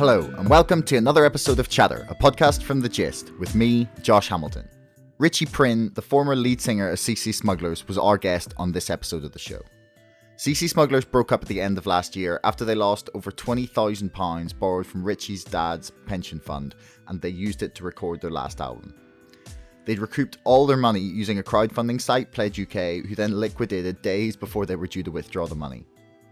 Hello, and welcome to another episode of Chatter, a podcast from The Gist, with me, Josh Hamilton. Richie Prynne, the former lead singer of CC Smugglers, was our guest on this episode of the show. CC Smugglers broke up at the end of last year after they lost over £20,000 borrowed from Richie's dad's pension fund, and they used it to record their last album. They'd recouped all their money using a crowdfunding site, Pledge UK, who then liquidated days before they were due to withdraw the money.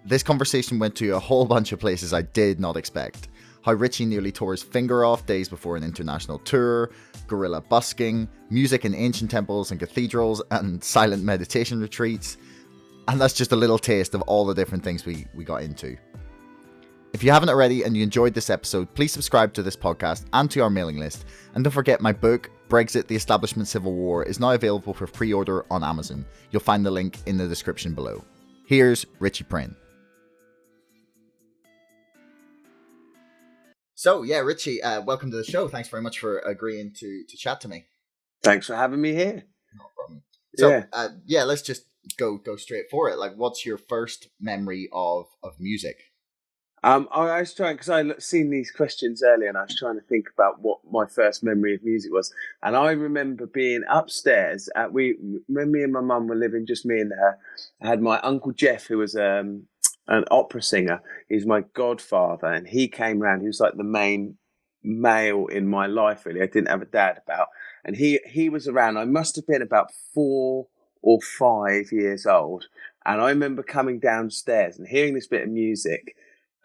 This conversation went to a whole bunch of places I did not expect. How Richie nearly tore his finger off days before an international tour, guerilla-busking, music in ancient temples and cathedrals, and silent meditation retreats. And that's just a little taste of all the different things we got into. If you haven't already and you enjoyed this episode, please subscribe to this podcast and to our mailing list. And don't forget, my book, BREXIT, The Establishment Civil War, is now available for pre-order on Amazon. You'll find the link in the description below. Here's Richie Prynne. So, yeah, Richie, welcome to the show. Thanks very much for agreeing to chat to me. Thanks for having me here. No problem. So, let's just go straight for it. Like, what's your first memory of music? I was trying, because I seen these questions earlier, and I was trying to think about what my first memory of music was. And I remember being upstairs when me and my mum were living, just me and her. I had my Uncle Jeff, who was an opera singer. He's my godfather, and he came round. He was like the main male in my life, really. I didn't have a dad about, and he was around. I must have been about 4 or 5 years old, and I remember coming downstairs and hearing this bit of music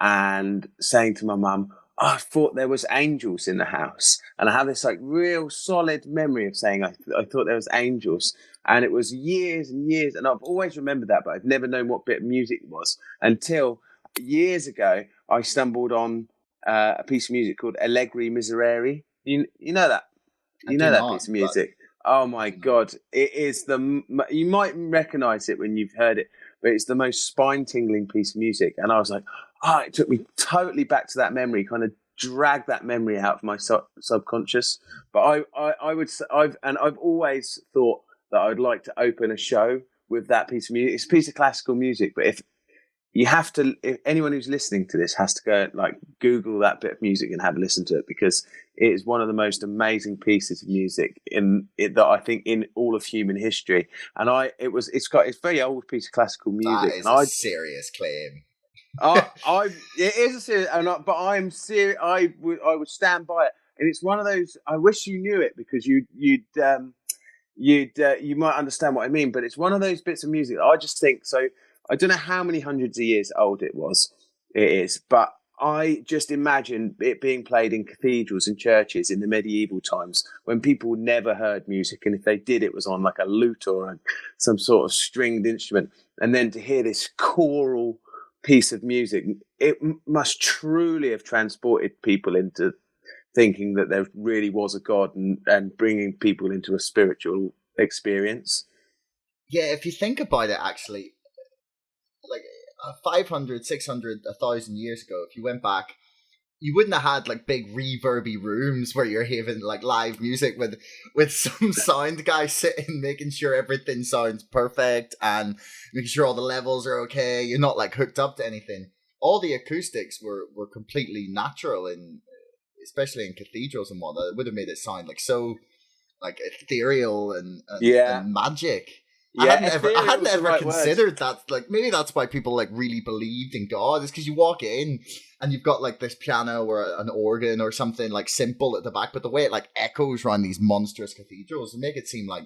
and saying to my mum, I thought there was angels in the house. And I have this like real solid memory of saying I thought there was angels. And it was years and years, and I've always remembered that, but I've never known what bit of music it was until years ago I stumbled on a piece of music called Allegri Miserere. You know that? You know that piece of music? Oh my God. It is you might recognize it when you've heard it, but it's the most spine-tingling piece of music. And I was like, it took me totally back to that memory, kind of dragged that memory out of my subconscious. But I've always thought that I'd like to open a show with that piece of music. It's a piece of classical music, but if anyone who's listening to this has to go like Google that bit of music and have a listen to it, because it is one of the most amazing pieces of music that I think in all of human history. And it's a very old piece of classical music. That is a serious claim. It is a serious, but I'm serious. I would stand by it. And it's one of those. I wish you knew it, because you might understand what I mean. But it's one of those bits of music that I just think so. I don't know how many hundreds of years old it is, but I just imagine it being played in cathedrals and churches in the medieval times when people never heard music, and if they did, it was on like a lute or some sort of stringed instrument. And then to hear this choral piece of music, it must truly have transported people into thinking that there really was a God, and bringing people into a spiritual experience. Yeah, if you think about it, actually, like 500, 600, 1,000 years ago, if you went back, you wouldn't have had like big reverby rooms where you're having like live music with some sound guy sitting making sure everything sounds perfect and making sure all the levels are okay. You're not like hooked up to anything. All the acoustics were completely natural, especially in cathedrals and whatnot. It would have made it sound like so like ethereal and magic. Yeah, I hadn't ever considered that. Like, maybe that's why people like really believed in God, is because you walk in and you've got like this piano or an organ or something like simple at the back, but the way it like echoes around these monstrous cathedrals and make it seem like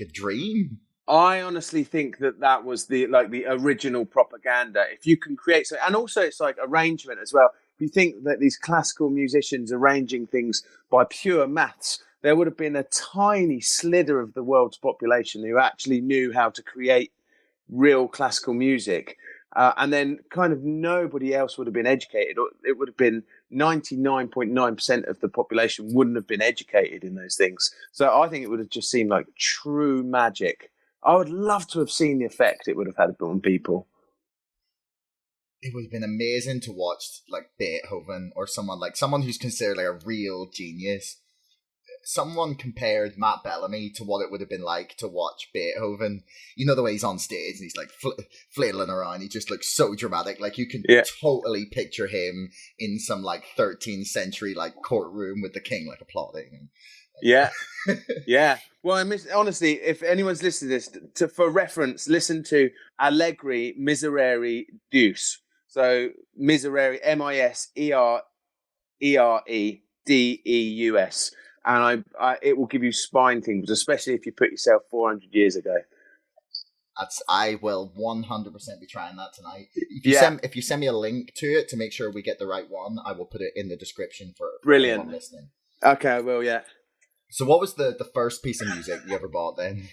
a dream. I honestly think that was the original propaganda. If you can create and also it's like arrangement as well. If you think that these classical musicians arranging things by pure maths, there would have been a tiny slither of the world's population who actually knew how to create real classical music. And then kind of nobody else would have been educated. It would have been 99.9% of the population wouldn't have been educated in those things. So I think it would have just seemed like true magic. I would love to have seen the effect it would have had on people. It would have been amazing to watch like Beethoven or someone who's considered like a real genius someone compared Matt Bellamy to what it would have been like to watch Beethoven. You know the way he's on stage and he's like flailing around. He just looks so dramatic. Like you can totally picture him in some like 13th century like courtroom with the king like applauding. Yeah, yeah. Well, honestly, if anyone's listening to this, for reference, listen to Allegri Miserere Deus. So Miserere, Miseredeus, and it will give you spine tingles, especially if you put yourself 400 years ago. I will 100% be trying that tonight. If you send me a link to it to make sure we get the right one, I will put it in the description for anyone listening. Okay, I will. Yeah. So what was the first piece of music you ever bought then?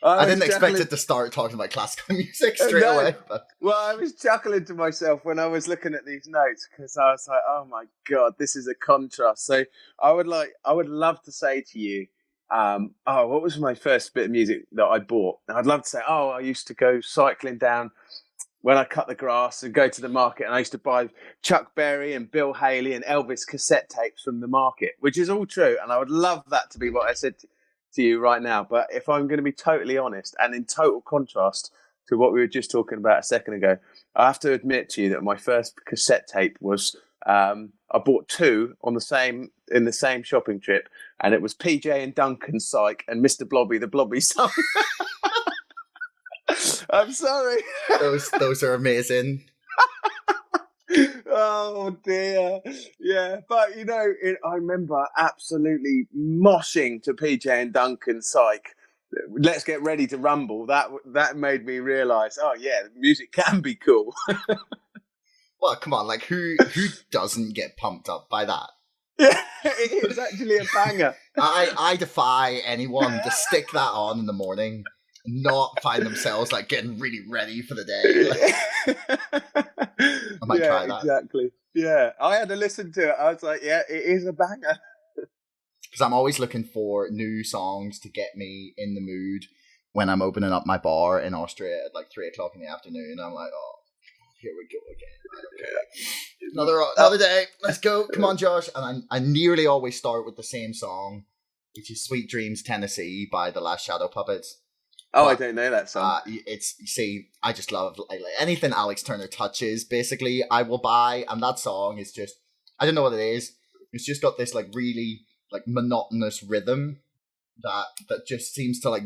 I didn't expect it to start talking about classical music straight away. But. Well, I was chuckling to myself when I was looking at these notes because I was like, oh my God, this is a contrast. So I would love to say to you, what was my first bit of music that I bought? I'd love to say, I used to go cycling down when I cut the grass and go to the market, and I used to buy Chuck Berry and Bill Haley and Elvis cassette tapes from the market, which is all true. And I would love that to be what I said to you right now. But if I'm going to be totally honest and in total contrast to what we were just talking about a second ago, I have to admit to you that my first cassette tape was, I bought two in the same shopping trip, and it was PJ and Duncan Psych and Mr. Blobby, the Blobby song. I'm sorry. Those are amazing. Oh dear. Yeah, but I remember absolutely moshing to PJ and Duncan Psych. Let's Get Ready to Rumble. That made me realise, music can be cool. Well, come on, like who doesn't get pumped up by that? Yeah, it is actually a banger. I defy anyone to stick that on in the morning, not find themselves like getting really ready for the day. I might try that. Exactly. Yeah, I had to listen to it. I was like, yeah, it is a banger. Because I'm always looking for new songs to get me in the mood when I'm opening up my bar in Austria at like 3:00 in the afternoon. I'm like, here we go again. Okay. Another day. Let's go. Come on, Josh. And I nearly always start with the same song, which is Sweet Dreams, Tennessee by the Last Shadow Puppets. I don't know that song. I just love like anything Alex Turner touches, basically, I will buy. And that song is just, I don't know what it is. It's just got this like really like monotonous rhythm that just seems to like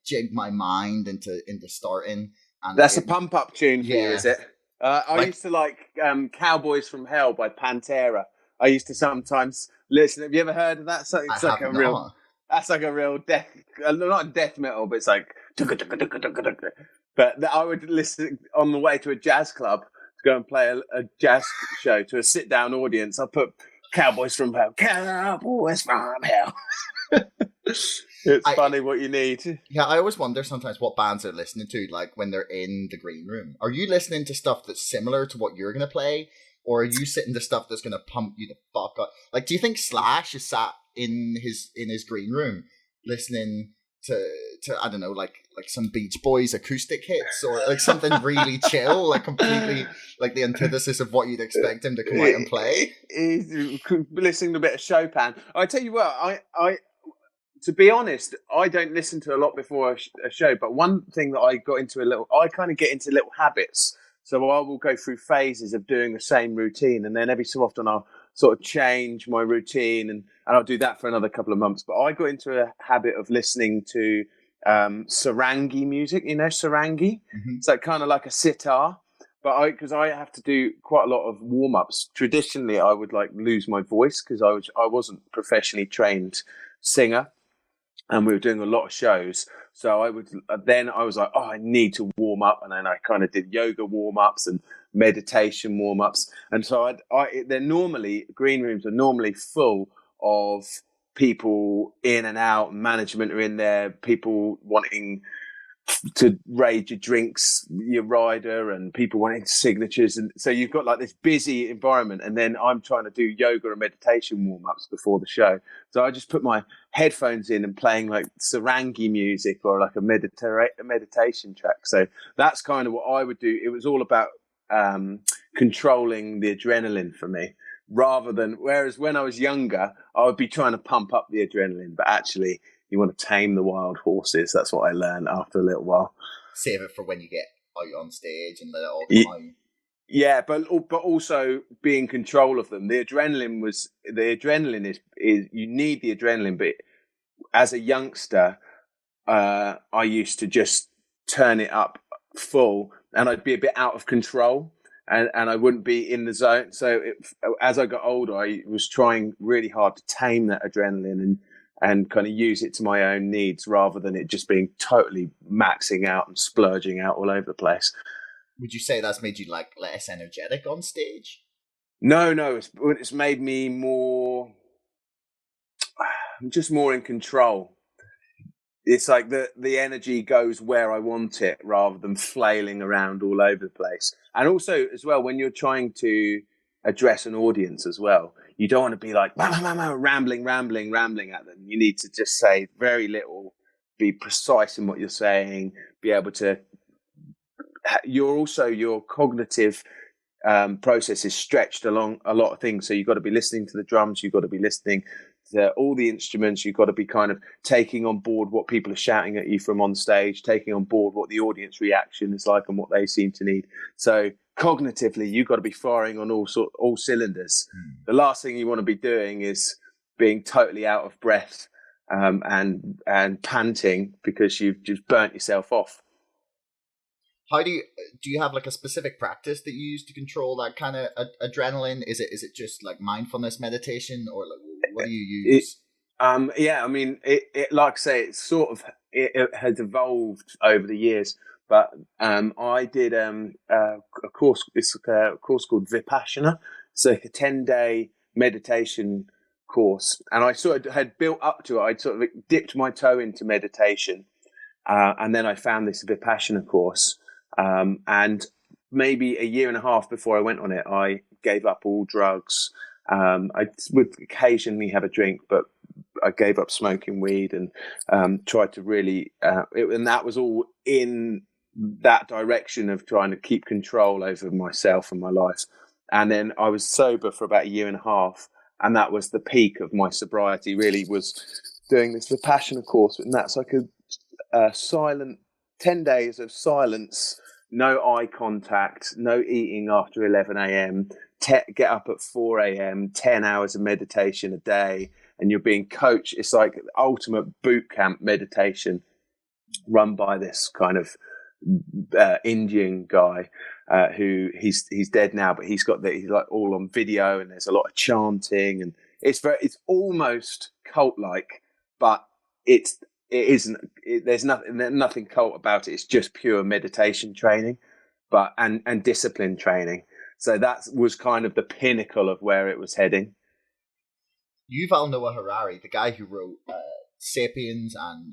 jig my mind into starting. And that's a pump up tune for you, is it? I used to like Cowboys from Hell by Pantera. I used to sometimes listen. Have you ever heard of that? So it's like a real. That's like a real death, not death metal, but it's like. But I would listen on the way to a jazz club to go and play a jazz show to a sit down audience. I put Cowboys from Hell. Cowboys from Hell. It's funny what you need. Yeah, I always wonder sometimes what bands are listening to, like when they're in the green room. Are you listening to stuff that's similar to what you're going to play? Or are you sitting to stuff that's going to pump you the fuck up? Like, do you think Slash is sat in his green room listening to I don't know, like some Beach Boys acoustic hits or like something really chill, like completely like the antithesis of what you'd expect him to come out and play? He's listening to a bit of Chopin. I tell you what, I to be honest, I don't listen to a lot before a show, but one thing that I got into I kind of get into little habits. So I will go through phases of doing the same routine, and then every so often I'll sort of change my routine, and I'll do that for another couple of months. But I got into a habit of listening to sarangi music. You know sarangi? Mm-hmm. It's like kind of like a sitar. But because I have to do quite a lot of warm-ups. Traditionally, I would like lose my voice because I wasn't professionally trained singer. And we were doing a lot of shows. So I was like, I need to warm up. And then I kind of did yoga warm-ups and meditation warm-ups. And so green rooms are normally full of people in and out. Management are in there, people wanting to raid your drinks, your rider, and people wanting signatures. And so you've got like this busy environment, and then I'm trying to do yoga and meditation warm-ups before the show. So I just put my headphones in and playing like sarangi music or like a meditation track. So that's kind of what I would do. It was all about controlling the adrenaline for me. rather than, whereas when I was younger, I would be trying to pump up the adrenaline, but actually you want to tame the wild horses. That's what I learned after a little while. Save it for when you get out on stage and let it all come out. Yeah, but also be in control of them. The adrenaline is you need the adrenaline, but as a youngster, I used to just turn it up full, and I'd be a bit out of control, and I wouldn't be in the zone. So as I got older, I was trying really hard to tame that adrenaline and kind of use it to my own needs, rather than it just being totally maxing out and splurging out all over the place. Would you say that's made you like less energetic on stage? No, it's made me just more in control. It's like the energy goes where I want it, rather than flailing around all over the place. And also as well, when you're trying to address an audience as well, you don't want to be like rambling at them. You need to just say very little, be precise in what you're saying, be able to. Your cognitive process is stretched along a lot of things. So you've got to be listening to the drums, you've got to be listening to all the instruments, you've got to be kind of taking on board what people are shouting at you from on stage, taking on board what the audience reaction is like and what they seem to need. So cognitively, you've got to be firing on all cylinders. The last thing you want to be doing is being totally out of breath and panting because you've just burnt yourself off. How do you have like a specific practice that you use to control that kind of adrenaline? Is it just like mindfulness meditation, or like, what do you use? Yeah, I mean, it like I say, it's sort of it has evolved over the years. But I did a course. It's a course called Vipassana. It's like a 10-day meditation course, and I sort of had built up to it. I'd sort of dipped my toe into meditation, and then I found this Vipassana course. And maybe a year and a half before I went on it, I gave up all drugs. I would occasionally have a drink, but I gave up smoking weed and tried to really, and that was all in that direction of trying to keep control over myself and my life. And then I was sober for about a year and a half, and that was the peak of my sobriety, really, was doing this Vipassana course. And that's like a silent 10 days of silence, no eye contact, no eating after 11 a.m., get up at 4 a.m., 10 hours of meditation a day, and you're being coached. It's like ultimate boot camp meditation run by this kind of Indian guy who he's dead now, but he's like all on video, and there's a lot of chanting, and it's almost cult-like, but it isn't. There's nothing cult about it. It's just pure meditation training, but and discipline training. So that was kind of the pinnacle of where it was heading. Yuval Noah Harari, the guy who wrote *Sapiens* and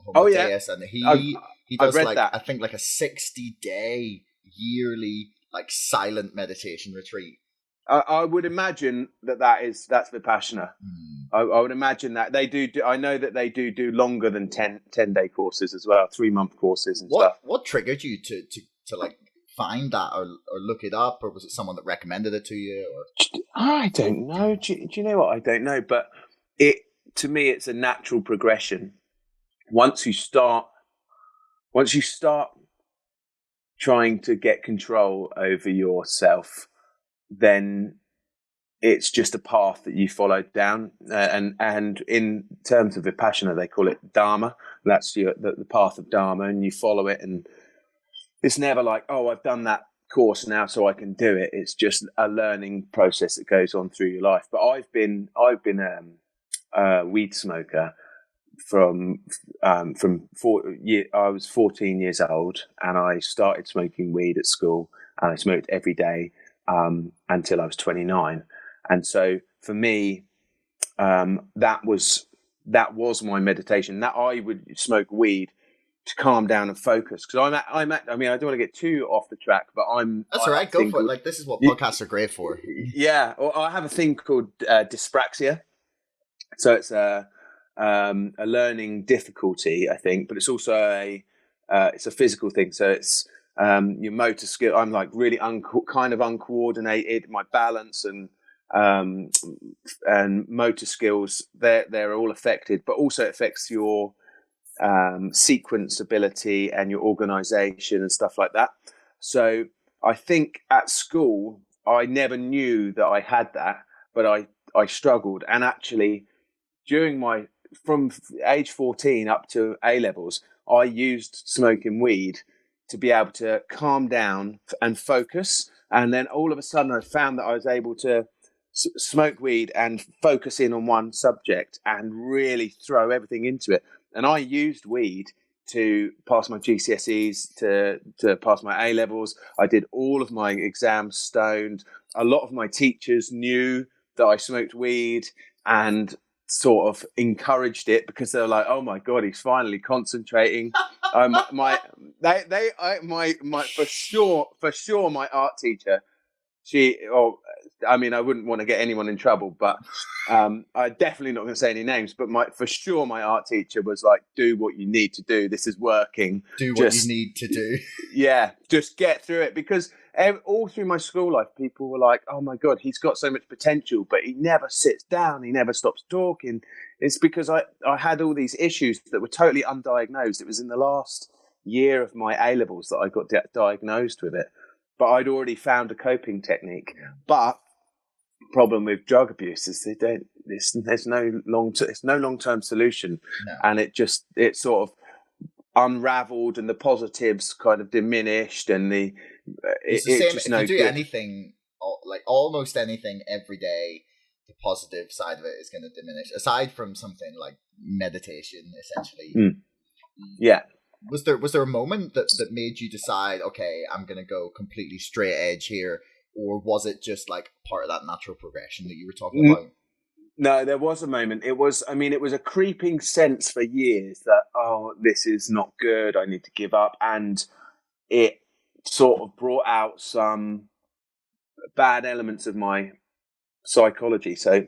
*Homo Deus*, and he does like that. I think like a 60-day yearly like silent meditation retreat. I would imagine that's Vipassana. I would imagine that they do. I know that they do longer than 10-day courses as well, 3-month courses and stuff. What triggered you to like find that or look it up, or was it someone that recommended it to you? Or I don't know. Do you know what? I don't know, but to me, it's a natural progression. Once you start trying to get control over yourself, then it's just a path that you follow down. And in terms of Vipassana, they call it Dharma. That's the path of Dharma, and you follow it. And it's never like, oh, I've done that course now, so I can do it. It's just a learning process that goes on through your life. But I've been a weed smoker from 4 years. I was 14 years old, and I started smoking weed at school, and I smoked every day until I was 29. And so for me, that was my meditation. That I would smoke weed to calm down and focus, because I mean, I don't want to get too off the track, but that's all right. Go for it. Like, this is what podcasts are great for. Yeah, well, I have a thing called dyspraxia, so it's a learning difficulty, I think, but it's also it's a physical thing. So it's your motor skill. I'm like really kind of uncoordinated, my balance and and motor skills, they're all affected, but also it affects your sequence ability and your organization and stuff like that. So I think at school, I never knew that I had that, but I struggled. And actually, from age 14 up to A levels, I used smoking weed to be able to calm down and focus. And then all of a sudden I found that I was able to smoke weed and focus in on one subject and really throw everything into it. And I used weed to pass my GCSEs, to pass my A levels. I did all of my exams stoned. A lot of my teachers knew that I smoked weed and sort of encouraged it because they were like, "Oh my God, he's finally concentrating." My for sure, my art teacher, I mean, I wouldn't want to get anyone in trouble, but I'm definitely not going to say any names. But for sure, my art teacher was like, "Do what you need to do. This is working. Do what you need to do." Yeah, just get through it. Because all through my school life, people were like, "Oh my God, he's got so much potential, but he never sits down. He never stops talking." It's because I had all these issues that were totally undiagnosed. It was in the last year of my A levels that I got diagnosed with it. But I'd already found a coping technique. But problem with drug abuse is there's no long-term solution. No. And it sort of unraveled and the positives kind of diminished and it's the same. If you do anything, like almost anything every day, the positive side of it is going to diminish, aside from something like meditation, essentially. Yeah. Was there a moment that made you decide, okay, I'm going to go completely straight edge here? Or was it just like part of that natural progression that you were talking about? No, there was a moment. It was a creeping sense for years that, oh, this is not good. I need to give up. And it sort of brought out some bad elements of my psychology. So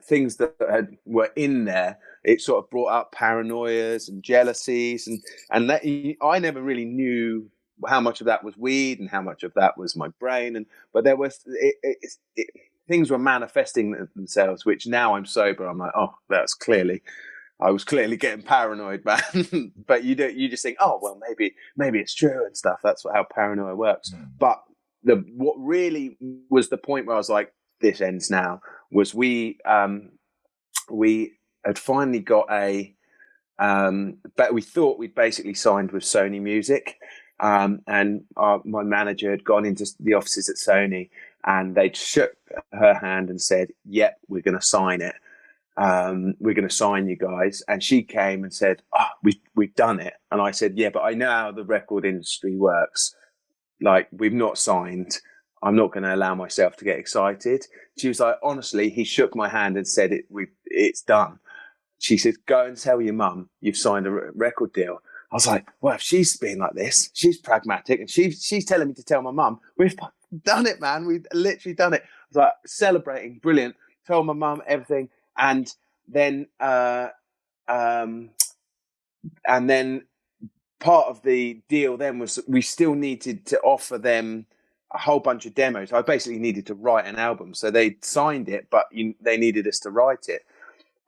things that were in there, it sort of brought up paranoias and jealousies. And that I never really knew how much of that was weed and how much of that was my brain. But there was things were manifesting themselves, which now I'm sober, I'm like, oh, I was clearly getting paranoid, man. But you just think, oh, well, maybe it's true and stuff. That's how paranoia works. But what really was the point where I was like, this ends now, was we had finally got but we thought we'd basically signed with Sony Music. And my manager had gone into the offices at Sony and they'd shook her hand and said, "Yep, we're going to sign it. We're going to sign you guys." And she came and said, "Oh, we've done it." And I said, "Yeah, but I know how the record industry works. Like, we've not signed. I'm not going to allow myself to get excited." She was like, "Honestly," he shook my hand and said, "It's done." She said, "Go and tell your mum you've signed a record deal." I was like, well, if she's being like this, she's pragmatic, and she's telling me to tell my mum, we've done it, man. We've literally done it. I was like, celebrating, brilliant. Told my mum everything, and then part of the deal then was we still needed to offer them a whole bunch of demos. I basically needed to write an album, so they signed it, but they needed us to write it.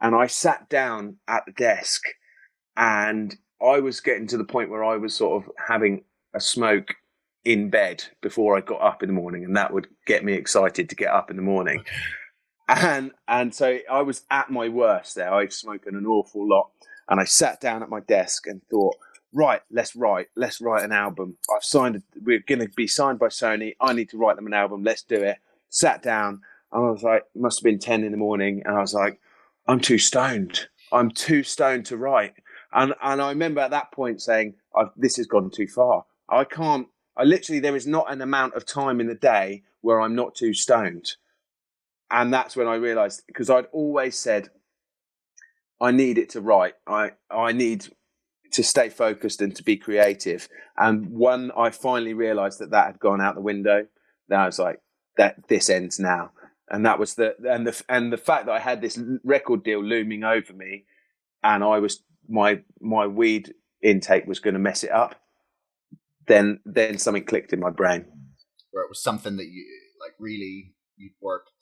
And I sat down at the desk, and I was getting to the point where I was sort of having a smoke in bed before I got up in the morning, and that would get me excited to get up in the morning. And so I was at my worst there. I was smoking an awful lot, and I sat down at my desk and thought, right, let's write an album. We're going to be signed by Sony. I need to write them an album. Let's do it. Sat down, and I was like, it must have been 10 in the morning, and I was like, I'm too stoned. I'm too stoned to write. And I remember at that point saying, this has gone too far. There is not an amount of time in the day where I'm not too stoned. And that's when I realized, because I'd always said, I need it to write. I need to stay focused and to be creative. And when I finally realized that had gone out the window, then I was like, this ends now. And that was the fact that I had this record deal looming over me, and I was my weed intake was going to mess it up. Then something clicked in my brain, where it was something that you like really you'd worked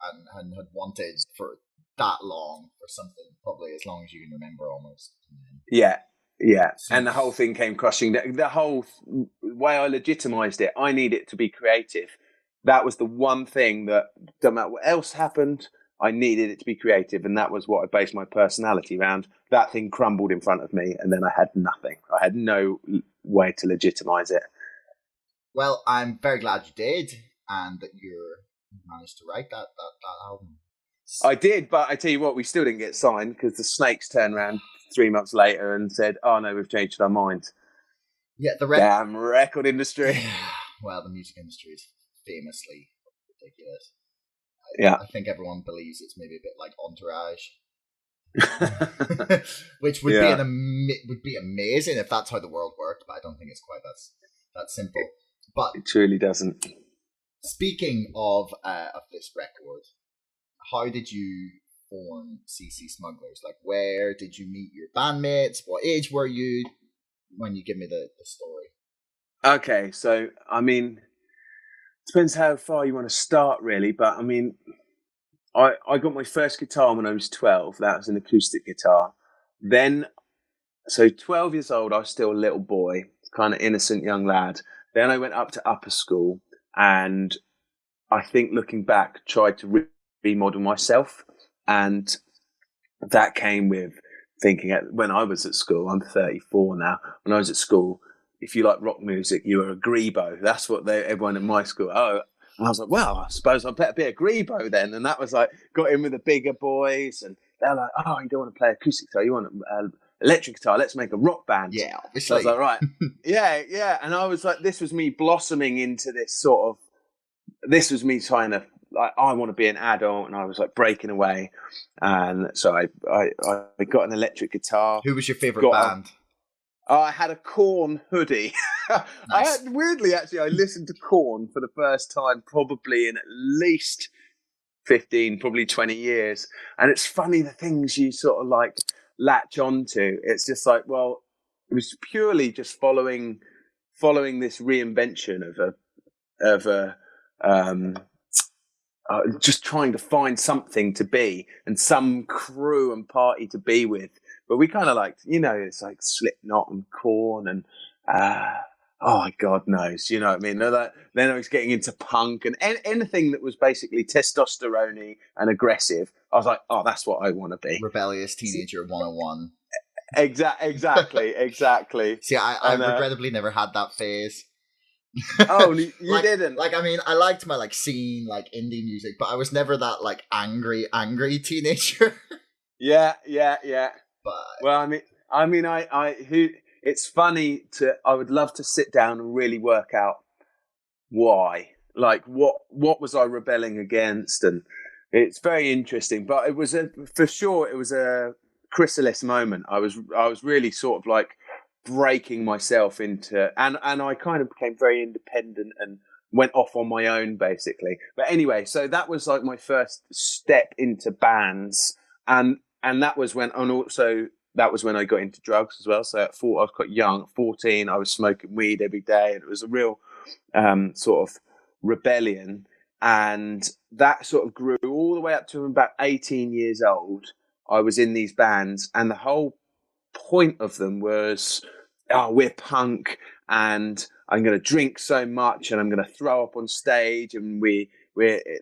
and had wanted for that long for something, probably as long as you can remember, almost. Yeah. So, And the whole thing came crushing. The whole way I legitimized it, I need it to be creative. That was the one thing that, no matter what else happened, I needed it to be creative. And that was what I based my personality around. That thing crumbled in front of me, and then I had nothing. I had no way to legitimize it. Well, I'm very glad you did, and that you managed to write that album. I did, but I tell you what, we still didn't get signed because the Snakes turned around 3 months later and said, "Oh no, we've changed our minds." Yeah, damn record industry. Well, the music industry is famously ridiculous. Yeah, I think everyone believes it's maybe a bit like Entourage, which would would be amazing if that's how the world worked. But I don't think it's quite that simple. But it truly doesn't. Speaking of this record, how did you form CC Smugglers? Like, where did you meet your bandmates? What age were you when you give me the story? Okay, so I mean, depends how far you want to start, really. But I mean, I got my first guitar when I was 12. That was an acoustic guitar. Then, so 12 years old, I was still a little boy, kind of innocent young lad. Then I went up to upper school, and I think looking back, tried to remodel myself. And that came with thinking when I was at school, I'm 34 now, when I was at school, if you like rock music, you were a grebo. That's what everyone in my school, and I was like, well, I suppose I'll better be a grebo then. And that was like, got in with the bigger boys, and they're like, oh, you don't want to play acoustic guitar, you want electric guitar, let's make a rock band. Yeah, obviously. So I was like, right. yeah. And I was like, this was me blossoming into this this was me trying to, like, I want to be an adult, and I was like breaking away. And so I got an electric guitar. Who was your favourite band? I had a Korn hoodie. Nice. Weirdly, actually, I listened to Korn for the first time probably in at least 15, probably 20 years. And it's funny the things you sort of like latch onto. It's just like, well, it was purely just following this reinvention just trying to find something to be and some crew and party to be with. But we kind of liked, it's like Slipknot and Korn and, God knows, you know what I mean? Then I was getting into punk and anything that was basically testosterone-y and aggressive. I was like, oh, that's what I want to be. Rebellious Teenager 101. Exactly. See, I regrettably never had that phase. Oh, you didn't? Like, I mean, I liked my scene, indie music, but I was never that angry teenager. Yeah. But well, it's funny I would love to sit down and really work out why, like what was I rebelling against, and it's very interesting. But it was a chrysalis moment. I was really sort of like breaking myself into, and I kind of became very independent and went off on my own basically. But anyway, so that was like my first step into bands, and that was when I got into drugs as well. So I was quite young, at 14, I was smoking weed every day, and it was a real sort of rebellion. And that sort of grew all the way up to about 18 years old. I was in these bands, and the whole point of them was, we're punk, and I'm going to drink so much, and I'm going to throw up on stage, and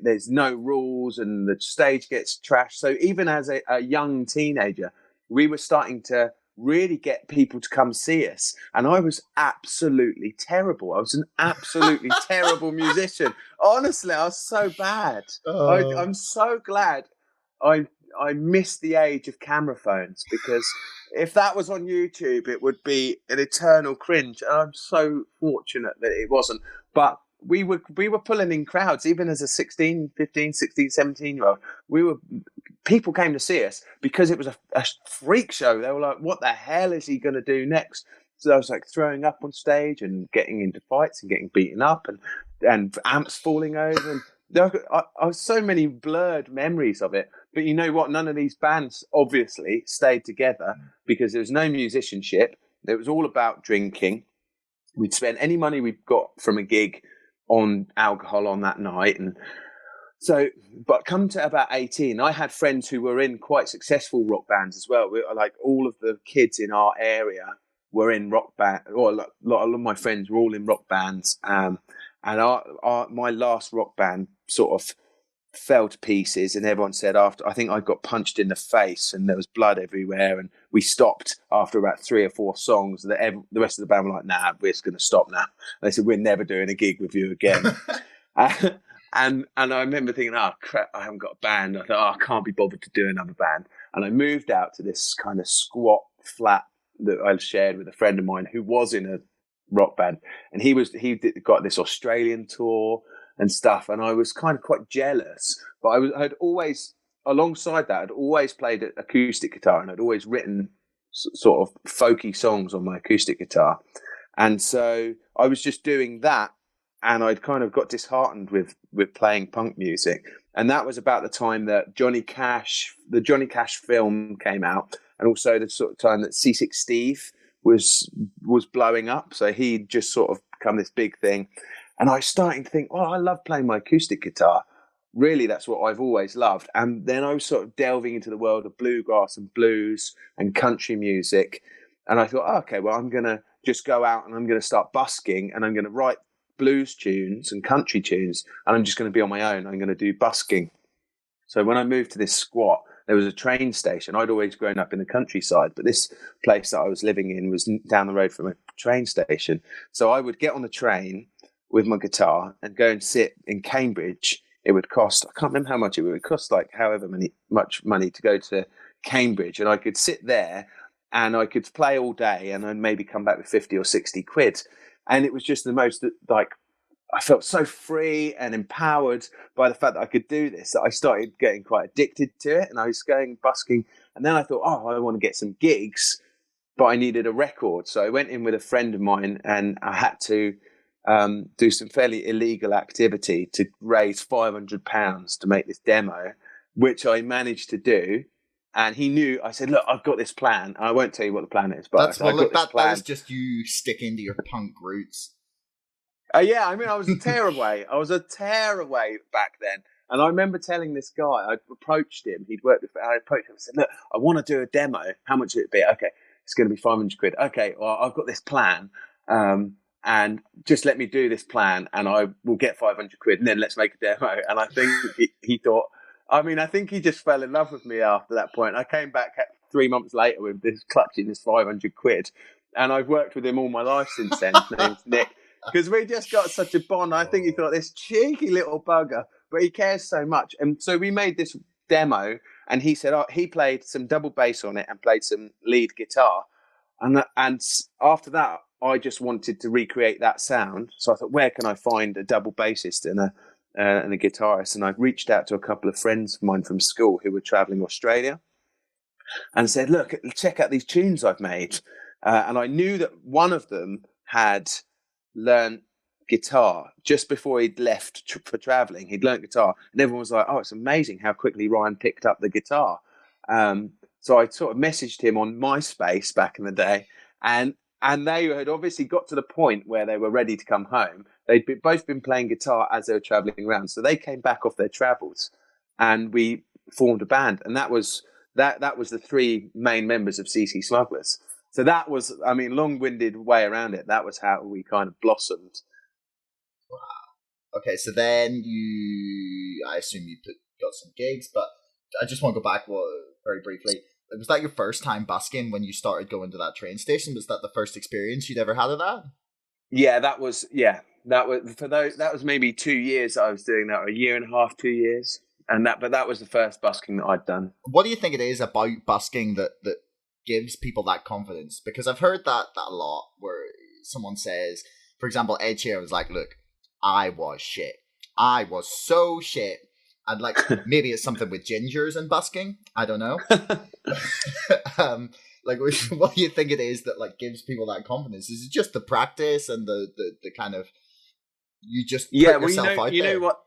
there's no rules, and the stage gets trashed. So even as a young teenager, we were starting to really get people to come see us. And I was absolutely terrible. I was an absolutely terrible musician. Honestly, I was so bad. Oh. I'm so glad I missed the age of camera phones, because if that was on YouTube, it would be an eternal cringe. And I'm so fortunate that it wasn't. But we were pulling in crowds, even as a 15, 16, 17-year-old. People came to see us because it was a freak show. They were like, what the hell is he going to do next? So I was like throwing up on stage and getting into fights and getting beaten up and amps falling over. And I was so many blurred memories of it. But you know what? None of these bands obviously stayed together because there was no musicianship. It was all about drinking. We'd spend any money we got from a gig on alcohol on that night. And So, but come to about 18, I had friends who were in quite successful rock bands as well. Like all of the kids in our area were in rock band, or a lot of my friends were all in rock bands. And my last rock band sort of fell to pieces, and everyone said after, I think I got punched in the face and there was blood everywhere, and we stopped after about 3 or 4 songs. The rest of the band were like, "Nah, we're just going to stop now." And they said, "We're never doing a gig with you again." And I remember thinking, "Oh crap, I haven't got a band." I thought, "Oh, I can't be bothered to do another band." And I moved out to this kind of squat flat that I shared with a friend of mine who was in a rock band, and he got this Australian tour and stuff, and I was kind of quite jealous. But I'd always, alongside that, I'd always played acoustic guitar, and I'd always written sort of folky songs on my acoustic guitar, and so I was just doing that. And I'd kind of got disheartened with playing punk music. And that was about the time that the Johnny Cash film came out, and also the sort of time that C6 Steve was blowing up. So he'd just sort of become this big thing. And I was starting to think, I love playing my acoustic guitar. Really, that's what I've always loved. And then I was sort of delving into the world of bluegrass and blues and country music. And I thought, okay, well, I'm going to just go out and I'm going to start busking, and I'm going to write blues tunes and country tunes, and I'm just going to be on my own. I'm going to do busking. So when I moved to this squat, there was a train station. I'd always grown up in the countryside, but this place that I was living in was down the road from a train station. So I would get on the train with my guitar and go and sit in Cambridge. It would cost, I can't remember how much it would cost, like however much money to go to Cambridge. And I could sit there and I could play all day, and then maybe come back with 50 or 60 quid. And it was just the most, like, I felt so free and empowered by the fact that I could do this, that I started getting quite addicted to it. And I was going busking. And then I thought, I want to get some gigs, but I needed a record. So I went in with a friend of mine, and I had to do some fairly illegal activity to raise £500 to make this demo, which I managed to do. And he knew. I said, "Look, I've got this plan. I won't tell you what the plan is, but that was just you sticking to your punk roots." Yeah, I mean, I was a tearaway. I was a tearaway back then. And I remember telling this guy, I approached him. I approached him and said, "Look, I want to do a demo. How much would it be?" "Okay, it's going to be 500 quid. "Okay, well, I've got this plan. And just let me do this plan, and I will get 500 quid, and then let's make a demo." And I think he thought, I think he just fell in love with me after that point. I came back 3 months later with this clutching this 500 quid. And I've worked with him all my life since then. His name's Nick. Because we just got such a bond. I think he thought, this cheeky little bugger, but he cares so much. And so we made this demo, and he said, he played some double bass on it and played some lead guitar. And after that, I just wanted to recreate that sound. So I thought, where can I find a double bassist and a guitarist? And I reached out to a couple of friends of mine from school who were traveling Australia, and said, "Look, check out these tunes I've made." And I knew that one of them had learned guitar just before he'd left for traveling. He'd learned guitar, and everyone was like, "Oh, it's amazing how quickly Ryan picked up the guitar." So I sort of messaged him on MySpace back in the day, and they had obviously got to the point where they were ready to come home. They'd both been playing guitar as they were traveling around. So they came back off their travels, and we formed a band. And that was the 3 main members of CC Smugglers. So that was, long-winded way around it. That was how we kind of blossomed. Wow. Okay, so then I assume you got some gigs, but I just want to go back very briefly. Was that your first time busking when you started going to that train station? Was that the first experience you'd ever had of that? Yeah, that was maybe 2 years I was doing that, or a year and a half, 2 years. But that was the first busking that I'd done. What do you think it is about busking that gives people that confidence? Because I've heard that a lot, where someone says, for example, Ed Sheeran was like, "Look, I was shit. I was so shit." And like, maybe it's something with gingers and busking. I don't know. Like, what do you think it is that like gives people that confidence? Is it just the practice and the kind of, you just put yourself out there? You know what?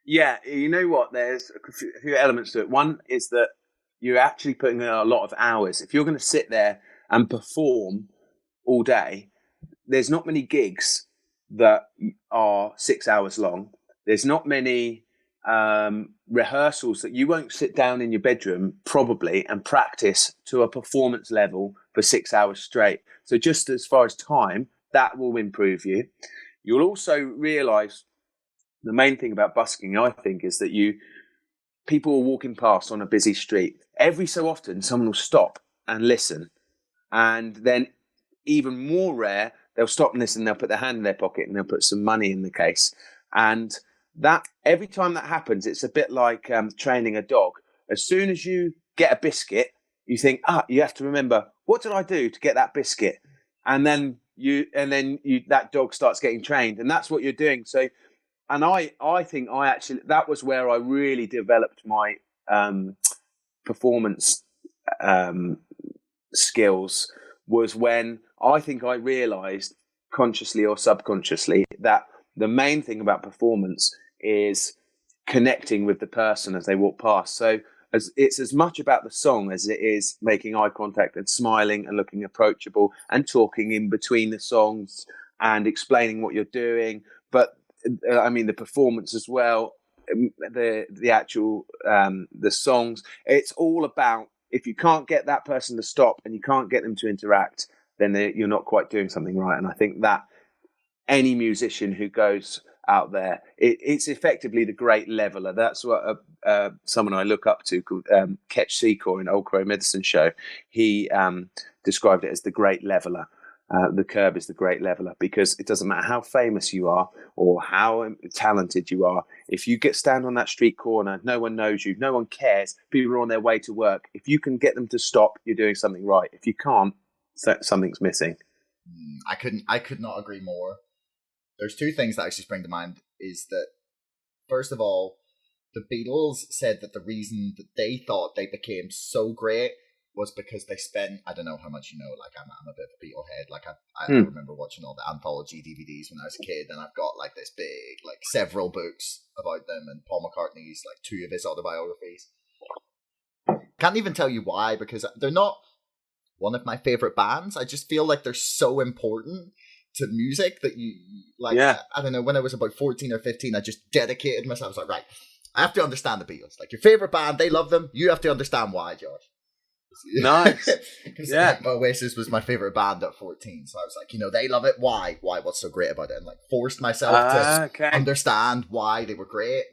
Yeah, you know what? There's a few elements to it. One is that you're actually putting in a lot of hours. If you're going to sit there and perform all day, there's not many gigs that are 6 hours long. There's not many rehearsals that you won't sit down in your bedroom probably and practice to a performance level for 6 hours straight. So just as far as time, that will improve you. You'll also realise the main thing about busking, I think, is that people are walking past on a busy street. Every so often, someone will stop and listen. And then even more rare, they'll stop and listen, they'll put their hand in their pocket and they'll put some money in the case. And that every time that happens, it's a bit like training a dog. As soon as you get a biscuit, you think, you have to remember, what did I do to get that biscuit? And then that dog starts getting trained, and that's what you're doing. So, and I think that was where I really developed my performance skills, was when I think I realized, consciously or subconsciously, that the main thing about performance is connecting with the person as they walk past. So it's as much about the song as it is making eye contact and smiling and looking approachable and talking in between the songs and explaining what you're doing. But I mean, the performance as well, the actual the songs. It's all about, if you can't get that person to stop and you can't get them to interact, then you're not quite doing something right. And I think that any musician who goes out there, it's effectively the great leveler. That's what someone I look up to called Ketch Secor in Old Crow Medicine Show. He described it as the great leveler. The curb is the great leveler, because it doesn't matter how famous you are or how talented you are. If you stand on that street corner, no one knows you, no one cares, people are on their way to work. If you can get them to stop, you're doing something right. If you can't, something's missing. I could not agree more. There's two things that actually spring to mind. Is that, first of all, the Beatles said that the reason that they thought they became so great was because they spent, I don't know how much you know, like I'm a bit of a Beatle head. Like I remember watching all the anthology DVDs when I was a kid, and I've got like this big, like several books about them, and Paul McCartney's like 2 of his autobiographies. Can't even tell you why, because they're not one of my favorite bands. I just feel like they're so important to music that you like. Yeah. I don't know, when I was about 14 or 15, I just dedicated myself. I was like, right, I have to understand the Beatles. Like, your favorite band, they love them, you have to understand why, Josh. Nice. Because like, Oasis was my favorite band at 14, so I was like, they love it, why, what's so great about it, and like forced myself to understand why they were great.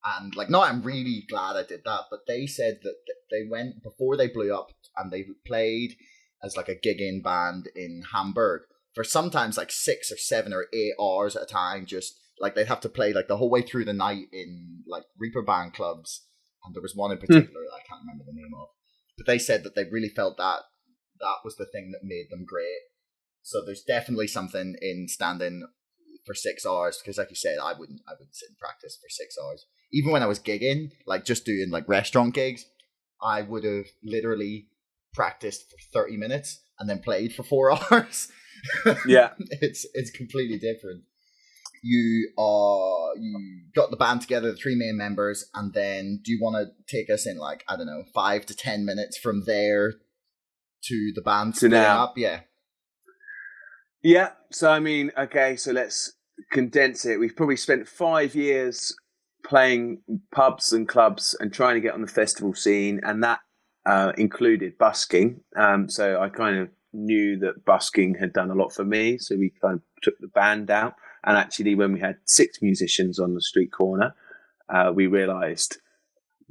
And like, no, I'm really glad I did that. But they said that they went, before they blew up, and they played as like a gig-in band in Hamburg for sometimes like 6 or 7 or 8 hours at a time. Just like, they'd have to play like the whole way through the night in like Reaper band clubs. And there was one in particular that I can't remember the name of. But they said that they really felt that was the thing that made them great. So there's definitely something in standing for 6 hours, because like you said, I wouldn't sit and practice for 6 hours. Even when I was gigging, like just doing like restaurant gigs, I would have literally practiced for 30 minutes and then played for 4 hours. Yeah. It's completely different. You got the band together, the 3 main members, and then do you want to take us in like, I don't know, 5 to 10 minutes from there to the band splitting up? Yeah. So I mean, okay, so let's condense it. We've probably spent 5 years playing pubs and clubs and trying to get on the festival scene, and that included busking. So I kind of knew that busking had done a lot for me, so we kind of took the band out. And actually, when we had 6 musicians on the street corner, we realised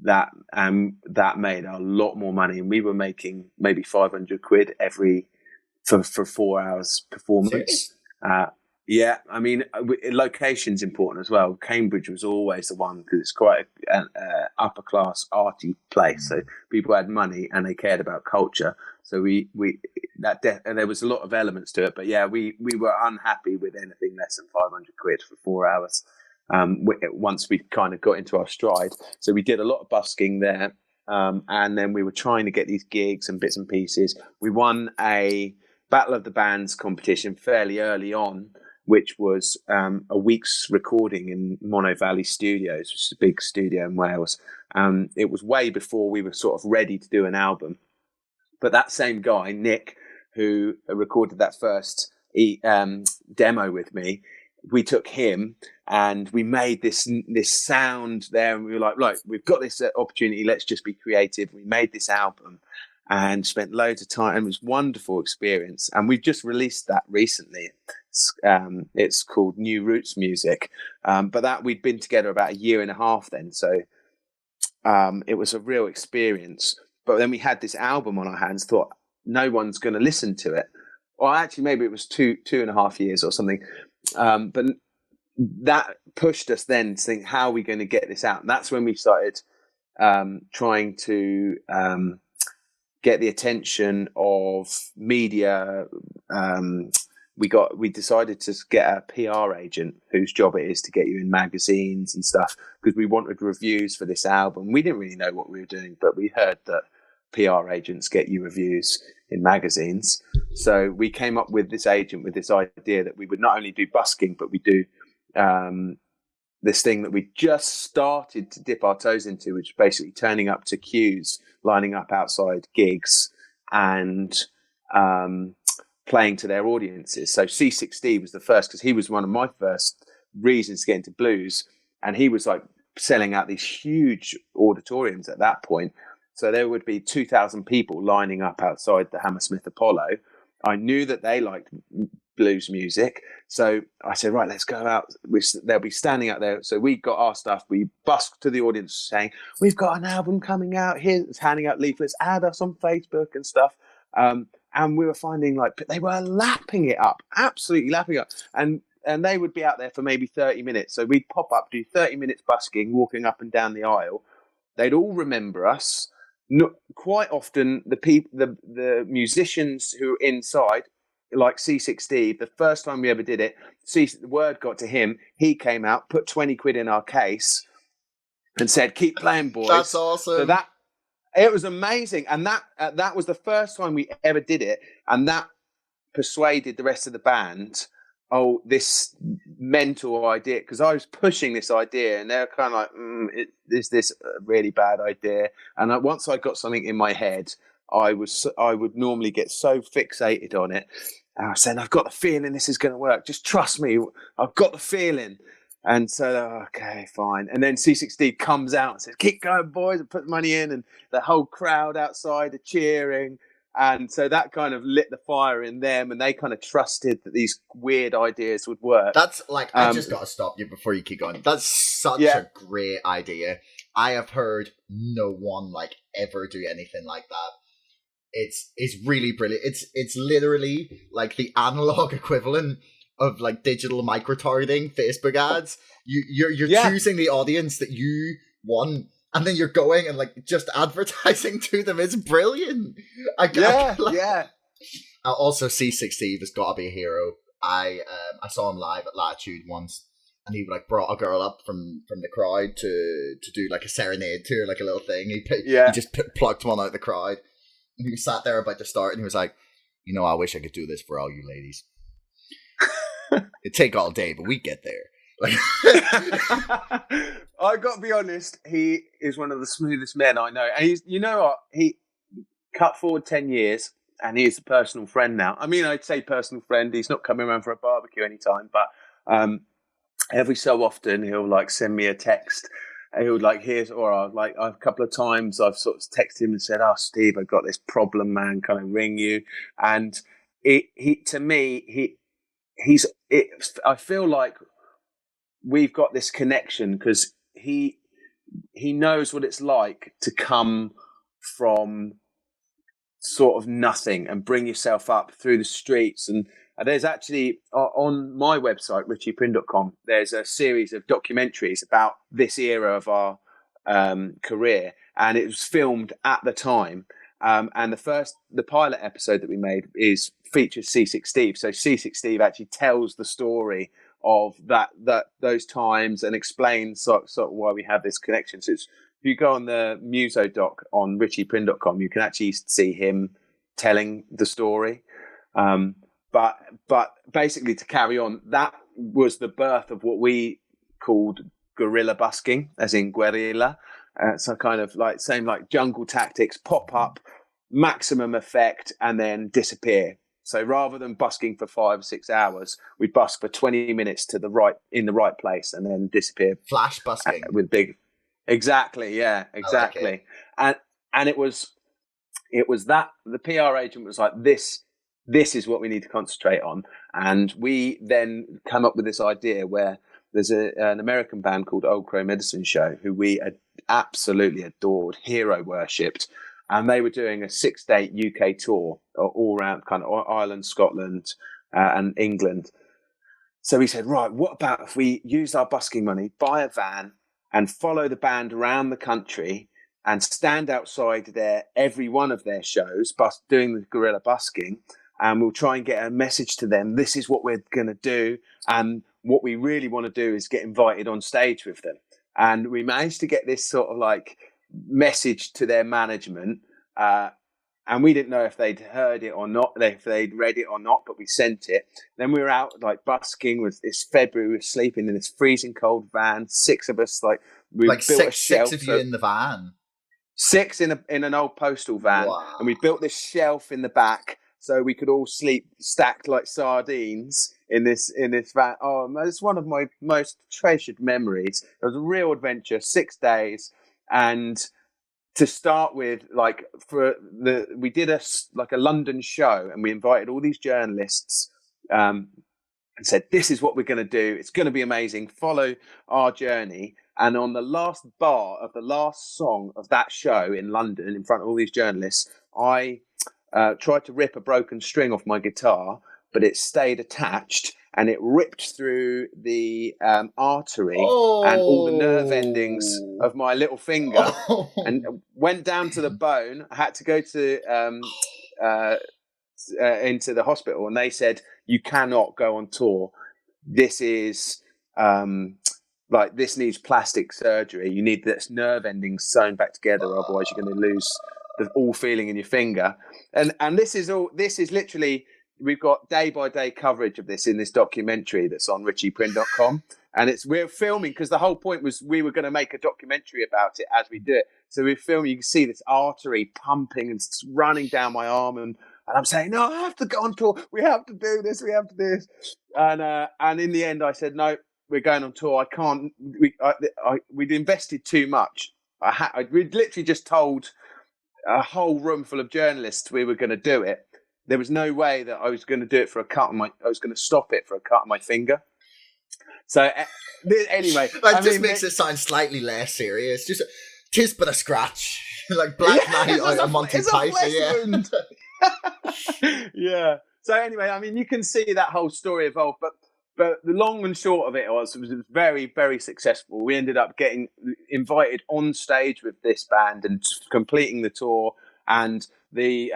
that that made a lot more money, and we were making maybe 500 quid for 4 hours performance. Yeah, I mean, location's important as well. Cambridge was always the one, because it's quite an upper class arty place. So people had money and they cared about culture. So and there was a lot of elements to it. But yeah, we were unhappy with anything less than 500 quid for 4 hours. Once we kind of got into our stride, so we did a lot of busking there, and then we were trying to get these gigs and bits and pieces. We won a Battle of the Bands competition fairly early on, which was a week's recording in Mono Valley Studios, which is a big studio in Wales. It was way before we were sort of ready to do an album. But that same guy, Nick, who recorded that first demo with me, we took him and we made this sound there, and we were like, right, we've got this opportunity, let's just be creative. We made this album and spent loads of time, and it was a wonderful experience. And we've just released that recently. It's called New Roots Music, but that we'd been together about a year and a half then, so it was a real experience. But then we had this album on our hands, thought no one's going to listen to it. Or actually, maybe it was two and a half years or something. But that pushed us then to think, how are we going to get this out? And that's when we started trying to get the attention of media. We decided to get a PR agent whose job it is to get you in magazines and stuff, because we wanted reviews for this album. We didn't really know what we were doing, but we heard that PR agents get you reviews in magazines. So we came up with this agent with this idea that we would not only do busking, but we do this thing that we just started to dip our toes into, which is basically turning up to queues, lining up outside gigs, and playing to their audiences. So C6D was the first, because he was one of my first reasons to get into blues, and he was like selling out these huge auditoriums at that point. So there would be 2,000 people lining up outside the Hammersmith Apollo. I knew that they liked blues music, so I said, right, let's go out. They'll be standing out there. So we got our stuff. We busked to the audience saying, we've got an album coming out here. It's handing out leaflets, add us on Facebook and stuff. And we were finding like they were lapping it up, absolutely lapping it up. And they would be out there for maybe 30 minutes. So we'd pop up, do 30 minutes busking, walking up and down the aisle. They'd all remember us. Quite often, the musicians who were inside, like C6D, the first time we ever did it, the word got to him. He came out, put 20 quid in our case, and said, "Keep playing, boys." That's awesome. So it was amazing, and that was the first time we ever did it, and that persuaded the rest of the band. Oh, this mental idea, because I was pushing this idea, and they're kind of like, "Is this a really bad idea?" And once I got something in my head, I would normally get so fixated on it. And I said, "I've got the feeling this is going to work. Just trust me. I've got the feeling." And so, okay, fine. And then C6D comes out and says, "Keep going, boys," and put the money in, and the whole crowd outside are cheering. And so that kind of lit the fire in them, and they kind of trusted that these weird ideas would work. That's like, I just got to stop you before you keep going. That's such a great idea. I have heard no one like ever do anything like that. It's really brilliant. It's literally like the analog equivalent of like digital micro-targeting Facebook ads. You're choosing the audience that you want, and then you're going and like just advertising to them. It's brilliant. Also, C6 has got to be a hero. I saw him live at Latitude once, and he like brought a girl up from the crowd to do like a serenade to her, like a little thing. He just plucked one out of the crowd, and he was sat there about to start, and he was like, "You know, I wish I could do this for all you ladies. It'd take all day, but we get there." Like, I got to be honest, he is one of the smoothest men I know, and you know what? He cut forward 10 years, and he is a personal friend now. I mean, I'd say personal friend. He's not coming around for a barbecue anytime, but every so often he'll like send me a text. He'll like, a couple of times I've sort of texted him and said, "Oh, Steve, I've got this problem, man. Can I ring you?" And I feel like we've got this connection because he knows what it's like to come from sort of nothing and bring yourself up through the streets. And there's actually on my website, richieprynne.com, there's a series of documentaries about this era of our career, and it was filmed at the time. And the pilot episode that we made features C6 Steve. So C6 Steve actually tells the story of those times and explains sort of why we have this connection. So if you go on the Muso doc on richieprynne.com, you can actually see him telling the story. But basically, to carry on, that was the birth of what we called guerilla-busking, as in guerilla. So kind of like same like jungle tactics, pop up, maximum effect, and then disappear. So rather than busking for 5 or 6 hours, we busk for 20 minutes to the right, in the right place, and then disappear. Flash busking. With big, exactly, yeah, exactly. Like and it was that the PR agent was like, this is what we need to concentrate on. And we then come up with this idea where there's an American band called Old Crow Medicine Show, who we absolutely adored, hero worshipped. And they were doing a 6-day UK tour all around kind of Ireland, Scotland, and England. So we said, right, what about if we use our busking money, buy a van and follow the band around the country and stand outside every one of their shows, doing the guerrilla busking, and we'll try and get a message to them. This is what we're going to do. And what we really want to do is get invited on stage with them. And we managed to get this sort of like message to their management. And we didn't know if they'd heard it or not, if they'd read it or not, but we sent it. Then we were out like busking. It's February, we were sleeping in this freezing cold van. 6 of us, we built a shelf. 6 of you in the van. 6 in an old postal van. Wow. And we built this shelf in the back so we could all sleep stacked like sardines in this van. Oh, it's one of my most treasured memories. It was a real adventure, 6 days. And to start with, we did a London show, and we invited all these journalists and said, this is what we're going to do. It's going to be amazing. Follow our journey. And on the last bar of the last song of that show in London, in front of all these journalists, I tried to rip a broken string off my guitar, but it stayed attached, and it ripped through the artery and all the nerve endings of my little finger and went down to the bone. I had to go to into the hospital, and they said, you cannot go on tour. This is this needs plastic surgery. You need this nerve endings sewn back together, otherwise you're going to lose all feeling in your finger. And this is literally, we've got day by day coverage of this in this documentary that's on richieprynne.com. And we're filming because the whole point was we were going to make a documentary about it as we do it. So we're filming, you can see this artery pumping and running down my arm, and I'm saying, no, I have to go on tour. We have to do this. We have to do this. And in the end, I said, no, we're going on tour. I can't. We'd invested too much. We'd literally just told a whole room full of journalists we were going to do it. There was no way that I was going to do it for a cut on I was going to stop it for a cut on my finger. So anyway, this makes it sound slightly less serious. Just tis but a scratch, like Black Knight or Monty Python. Yeah. So anyway, I mean, you can see that whole story evolve, but the long and short of it was very, very successful. We ended up getting invited on stage with this band and completing the tour. And the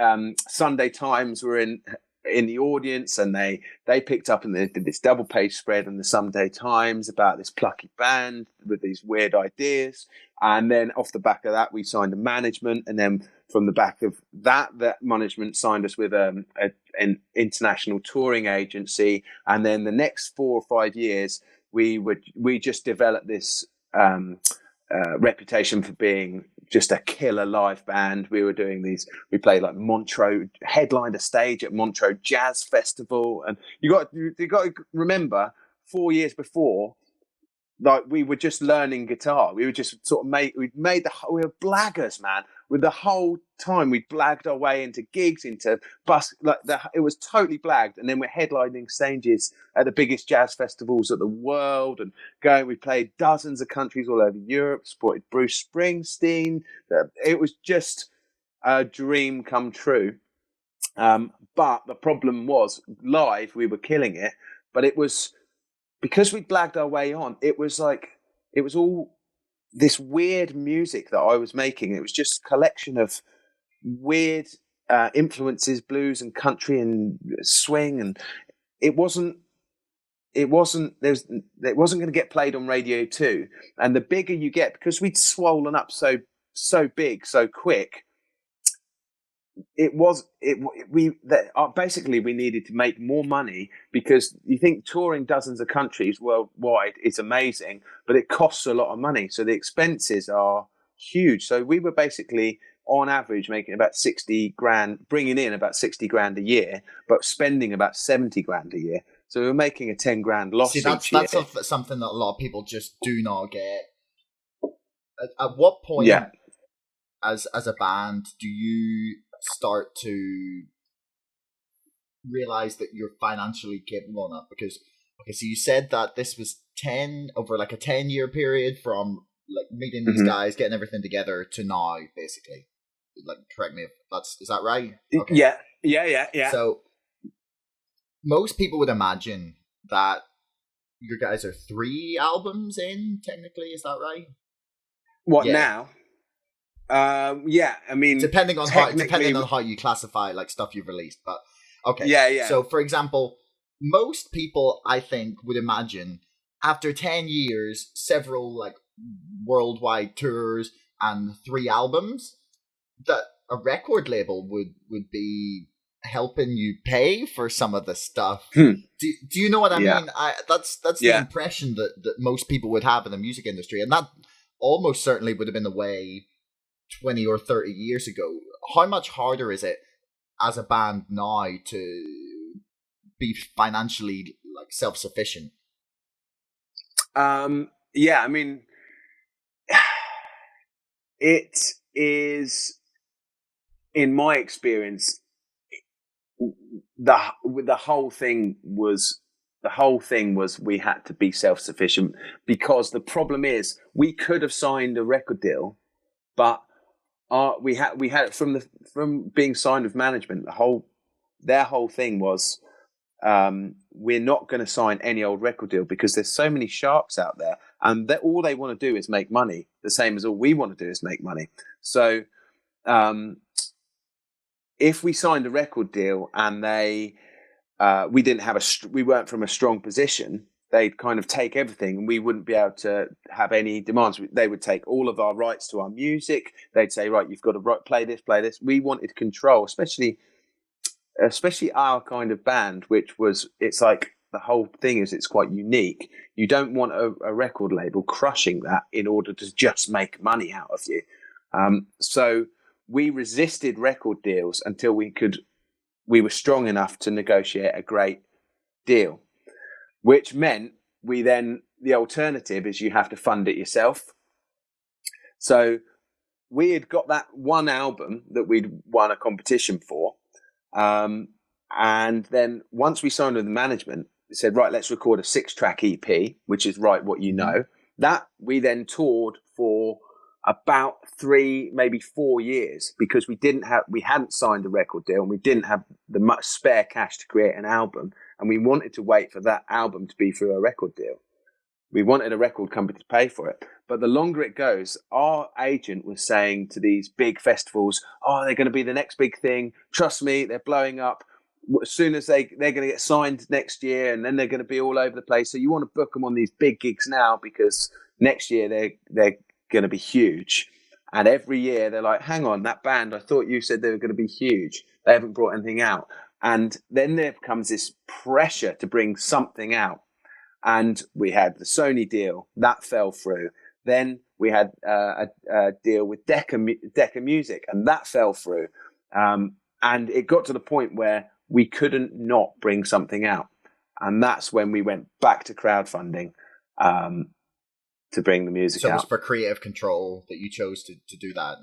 Sunday Times were in the audience, and they picked up and they did this double page spread in the Sunday Times about this plucky band with these weird ideas. And then off the back of that, we signed a management, and then from the back of that management signed us with an international touring agency. And then the next 4 or 5 years, we just developed this reputation for being just a killer live band. We played like Montreux, headlined a stage at Montreux Jazz Festival. And you got to remember, 4 years before, like, we were just learning guitar. We were just sort of we were blaggers, man. With the whole time we blagged our way into gigs, into it was totally blagged. And then we're headlining stages at the biggest jazz festivals of the world, and we played dozens of countries all over Europe, supported Bruce Springsteen. It was just a dream come true. But the problem was, live, we were killing it, but it was, because we blagged our way on, it was all this weird music that I was making. It was just a collection of weird influences, blues and country and swing, and it wasn't going to get played on Radio 2. And the bigger you get, because we'd swollen up so big so quick, basically we needed to make more money, because you think touring dozens of countries worldwide is amazing, but it costs a lot of money, so the expenses are huge. So we were basically on average making about 60 grand, bringing in about 60 grand a year, but spending about 70 grand a year. So we were making a 10 grand loss each year. That's something that a lot of people just do not get. At what point, Yeah. as a band, do you start to realize that you're financially capable enough? Because, okay, so you said that this was 10 over like a 10-year period from like meeting these guys, getting everything together to now, basically. Like, correct me if is that right? Okay. Yeah. So most people would imagine that your guys are 3 albums in, technically. Is that right? What now? Yeah, I mean, depending on how you classify like stuff you've released, but okay. Yeah. So, for example, most people, I think, would imagine after 10 years, several like worldwide tours and 3 albums, that a record label would be helping you pay for some of the stuff. Do you know what I mean? That's the impression that most people would have in the music industry, and that almost certainly would have been the way 20 or 30 years ago. How much harder is it as a band now to be financially like self-sufficient? Yeah, I mean, it is, in my experience, the whole thing was we had to be self-sufficient, because the problem is we could have signed a record deal, but we had from being signed with management, their whole thing was, we're not going to sign any old record deal because there's so many sharks out there, and all they want to do is make money, the same as all we want to do is make money. So if we signed a record deal and we weren't from a strong position, they'd kind of take everything and we wouldn't be able to have any demands. They would take all of our rights to our music. They'd say, right, you've got to play this. We wanted control, especially our kind of band, it's like the whole thing is it's quite unique. You don't want a record label crushing that in order to just make money out of you. So we resisted record deals until we were strong enough to negotiate a great deal, which meant the alternative is you have to fund it yourself. So we had got that one album that we'd won a competition for. And then once we signed with the management, they said, right, let's record a 6-track EP, which is Write What You Know. That we then toured for about 3, maybe 4 years, because we hadn't signed a record deal and we didn't have the much spare cash to create an album. And we wanted to wait for that album to be through a record deal. We wanted a record company to pay for it. But the longer it goes, our agent was saying to these big festivals, oh, they're going to be the next big thing. Trust me, they're blowing up. As soon as they're going to get signed next year, and then they're going to be all over the place. So you want to book them on these big gigs now, because next year they're going to be huge. And every year they're like, hang on, that band, I thought you said they were going to be huge. They haven't brought anything out. And then there comes this pressure to bring something out. And we had the Sony deal that fell through. Then we had a deal with Decca Music, and that fell through. And it got to the point where we couldn't not bring something out. And that's when we went back to crowdfunding to bring the music out. So it was for creative control that you chose to do that?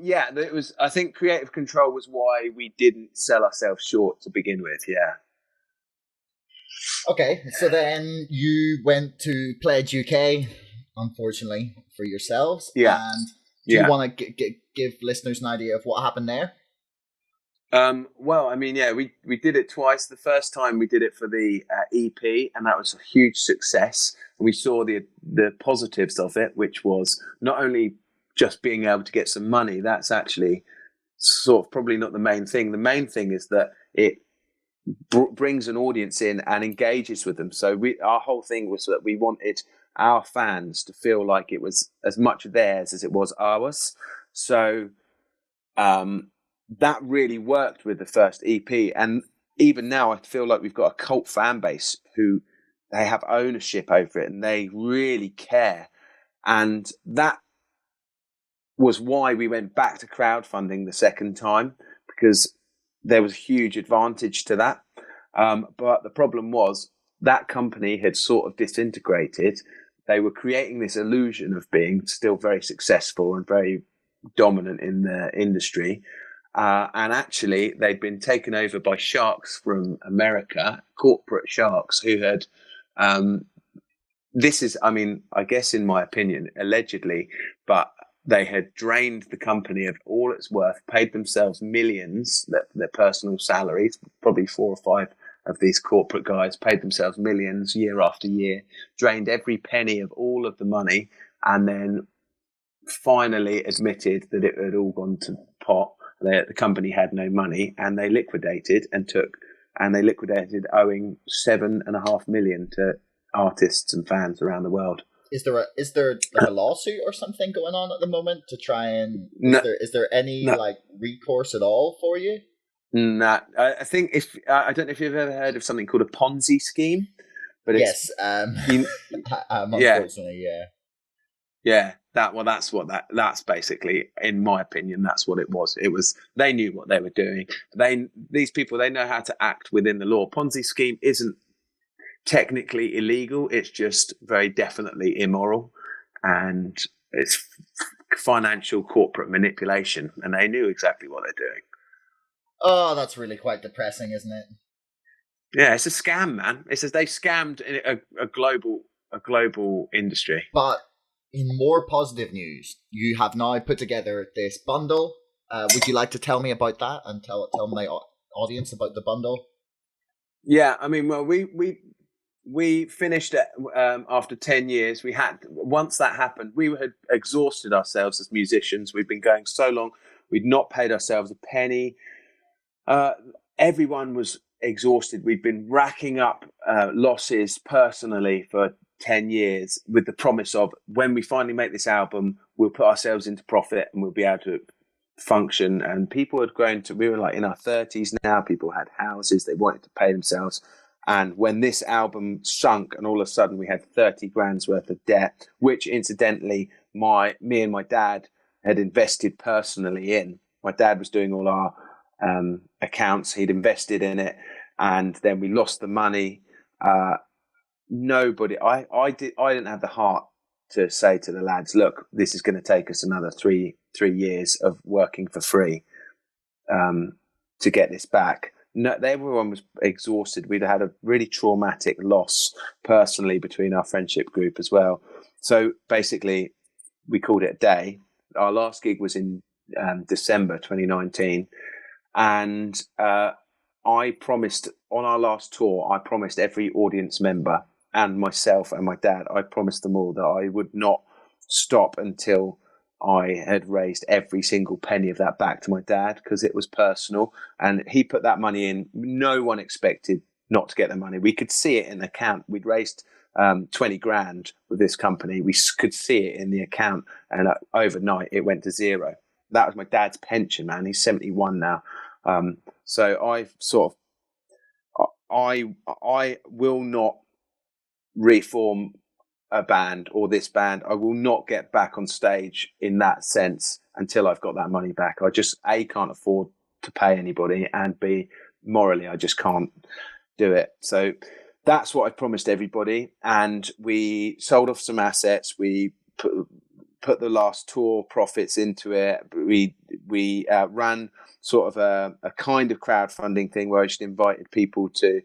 Yeah, it was. I think creative control was why we didn't sell ourselves short to begin with, yeah. Okay, so then you went to Pledge UK, unfortunately, for yourselves. Yeah. And do you want to give listeners an idea of what happened there? Well, I mean, yeah, we did it twice. The first time we did it for the EP, and that was a huge success. And we saw the positives of it, which was not only just being able to get some money. That's actually sort of probably not the main thing. The main thing is that it brings an audience in and engages with them. So our whole thing was that we wanted our fans to feel like it was as much theirs as it was ours. So that really worked with the first EP. And even now I feel like we've got a cult fan base who they have ownership over it and they really care. And that was why we went back to crowdfunding the second time, because there was a huge advantage to that. But the problem was that company had sort of disintegrated. They were creating this illusion of being still very successful and very dominant in the industry. And actually, they'd been taken over by sharks from America, corporate sharks who had, I guess in my opinion, allegedly, but they had drained the company of all its worth, paid themselves millions, their personal salaries, probably 4 or 5 of these corporate guys paid themselves millions year after year, drained every penny of all of the money, and then finally admitted that it had all gone to pot. The company had no money, and they liquidated owing $7.5 million to artists and fans around the world. Is there like a lawsuit or something going on at the moment to try and is there any like recourse at all for you? No, I think I don't know if you've ever heard of something called a Ponzi scheme, but yes, unfortunately, yeah. That's basically, in my opinion, that's what it was. It was, they knew what they were doing. These people, they know how to act within the law. Ponzi scheme isn't technically illegal. It's just very definitely immoral, and it's financial corporate manipulation, and they knew exactly what they're doing. Oh, that's really quite depressing, isn't it? Yeah, it's a scam, man. It says they scammed a global industry. But in more positive news, you have now put together this bundle. Would you like to tell me about that and tell my audience about the bundle? Yeah, I mean, well, we finished it after 10 years. Once that happened, we had exhausted ourselves as musicians. We'd been going so long. We'd not paid ourselves a penny. Everyone was exhausted. We'd been racking up losses personally for 10 years with the promise of, when we finally make this album, we'll put ourselves into profit and we'll be able to function. And people had grown to, we were like in our 30s now. People had houses, they wanted to pay themselves. And when this album sunk and all of a sudden we had 30 grand's worth of debt, which incidentally, me and my dad had invested personally in. My dad was doing all our accounts. He'd invested in it, and then we lost the money. I didn't have the heart to say to the lads, look, this is going to take us another three years of working for free to get this back. No, everyone was exhausted. We'd had a really traumatic loss personally between our friendship group as well. So basically, we called it a day. Our last gig was in December 2019. And I promised, on our last tour, I promised every audience member and myself and my dad, I promised them all that I would not stop until I had raised every single penny of that back to my dad, because it was personal. And he put that money in. No one expected not to get the money. We could see it in the account. We'd raised 20 grand with this company. We could see it in the account. And overnight, it went to zero. That was my dad's pension, man. He's 71 now. So I will not reform a band or this band. I will not get back on stage in that sense until I've got that money back. I just, A, can't afford to pay anybody, and B, morally, I just can't do it. So that's what I promised everybody. And we sold off some assets. We put the last tour profits into it. We ran sort of a kind of crowdfunding thing where I just invited people to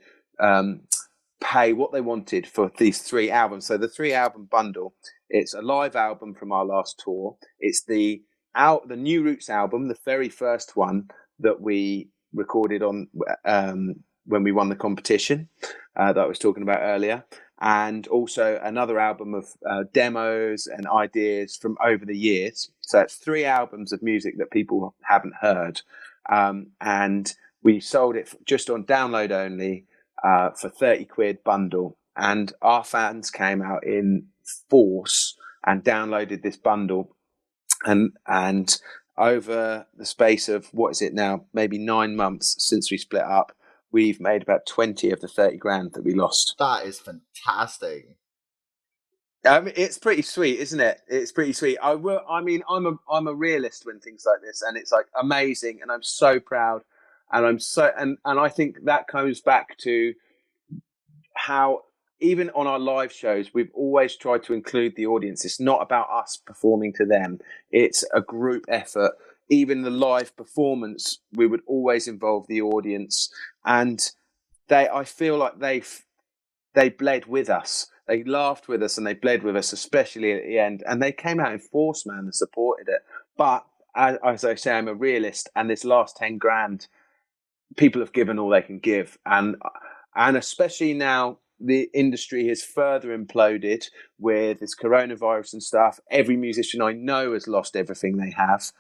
pay what they wanted for these 3 albums. So the 3-album bundle, it's a live album from our last tour. It's the New Roots album, the very first one that we recorded on when we won the competition that I was talking about earlier. And also another album of demos and ideas from over the years. So it's 3 albums of music that people haven't heard. And we sold it just on download only for 30 quid bundle. And our fans came out in force and downloaded this bundle. And over the space of, what is it now, maybe 9 months since we split up, we've made about 20 of the 30 grand that we lost. That is fantastic. It's pretty sweet, isn't it? It's pretty sweet. I'm a realist when things like this, and it's like amazing, and I'm so proud, and and I think that comes back to how even on our live shows we've always tried to include the audience. It's not about us performing to them; it's a group effort. Even the live performance, we would always involve the audience, and I feel like they bled with us. They laughed with us and they bled with us, especially at the end. And they came out in force, man, and supported it. But as I say, I'm a realist, and this last 10 grand, people have given all they can give. And especially now, the industry has further imploded with this coronavirus and stuff. Every musician I know has lost everything they have.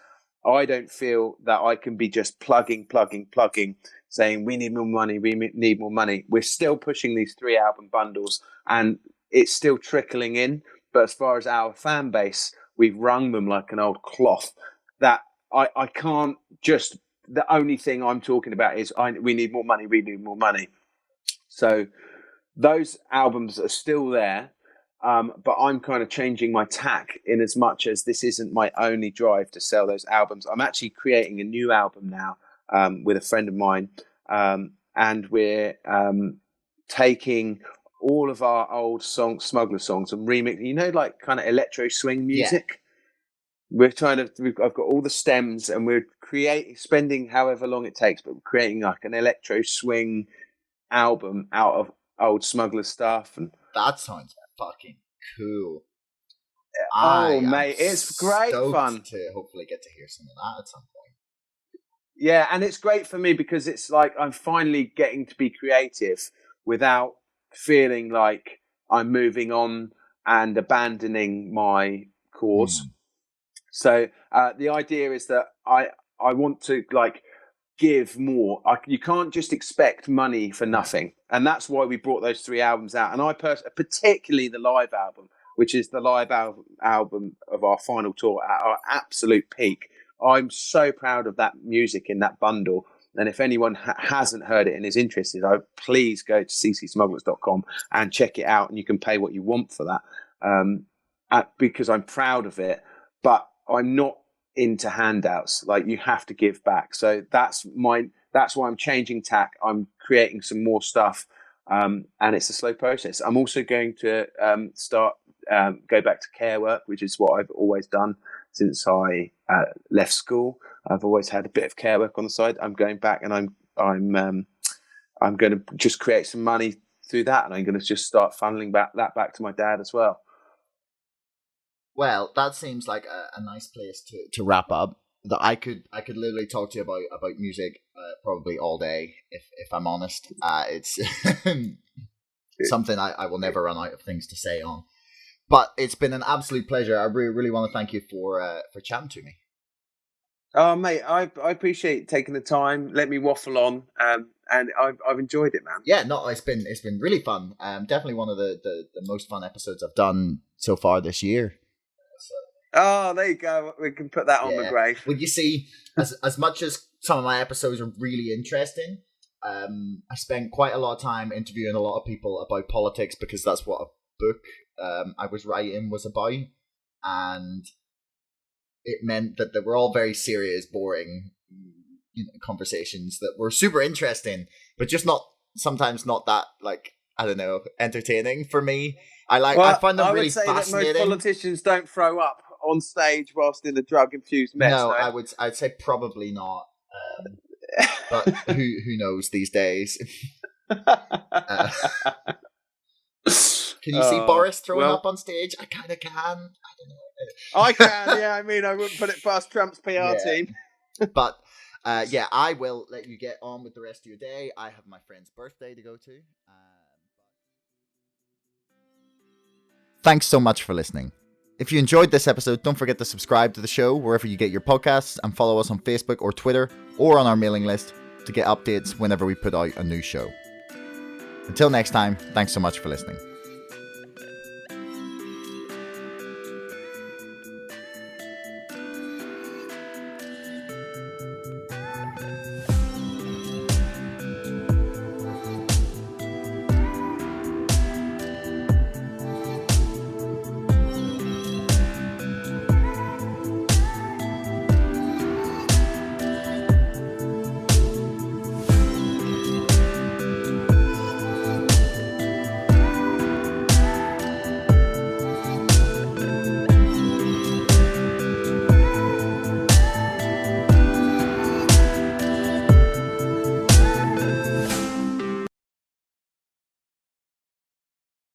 I don't feel that I can be just plugging, saying we need more money, we need more money. We're still pushing these 3 album bundles, and it's still trickling in. But as far as our fan base, we've wrung them like an old cloth. That I can't just, the only thing I'm talking about is we need more money, we need more money. So those albums are still there. But I'm kind of changing my tack in as much as this isn't my only drive to sell those albums. I'm actually creating a new album now with a friend of mine, and we're taking all of our old Smuggler songs and remixing, like kind of electro swing music. Yeah. I've got all the stems, and we're spending however long it takes, but we're creating like an electro swing album out of old Smuggler stuff. And that sounds fucking cool. Mate, it's great fun to hopefully get to hear some of that at some point. Yeah, and it's great for me because it's like I'm finally getting to be creative without feeling like I'm moving on and abandoning my cause. So the idea is that I want to give more. You can't just expect money for nothing. And that's why we brought those 3 albums out. And I particularly the live album, which is the live album of our final tour at our absolute peak. I'm so proud of that music in that bundle. And if anyone hasn't heard it and is interested, please go to ccsmugglers.com and check it out. And you can pay what you want for that, because I'm proud of it. But I'm not into handouts. Like, you have to give back. So that's why I'm changing tack. I'm creating some more stuff, and it's a slow process. I'm also going to go back to care work, which is what I've always done since I left school. I've always had a bit of care work on the side. I'm going back, and I'm going to just create some money through that, and I'm going to just start funneling that back to my dad as well. Well, that seems like a nice place to wrap up. That I could literally talk to you about music probably all day if I'm honest. It's something I will never run out of things to say on. But it's been an absolute pleasure. I really want to thank you for chatting to me. Oh, mate, I appreciate taking the time. Let me waffle on, and I've enjoyed it, man. Yeah, no, it's been really fun. Definitely one of the most fun episodes I've done so far this year. Oh, there you go. We can put that on the grave. Well, you see, as much as some of my episodes are really interesting, I spent quite a lot of time interviewing a lot of people about politics because that's what a book I was writing was about, and it meant that they were all very serious, boring conversations that were super interesting, but just sometimes not that, I don't know, entertaining for me. I find them really fascinating. I would say that most politicians don't throw up on stage whilst in a drug-infused mess. No, I'd say probably not. But who knows these days? Can you see Boris throwing up on stage? I kind of can. I don't know. I can, yeah. I mean, I wouldn't put it past Trump's PR team. But I will let you get on with the rest of your day. I have my friend's birthday to go to. Thanks so much for listening. If you enjoyed this episode, don't forget to subscribe to the show wherever you get your podcasts, and follow us on Facebook or Twitter or on our mailing list to get updates whenever we put out a new show. Until next time, thanks so much for listening.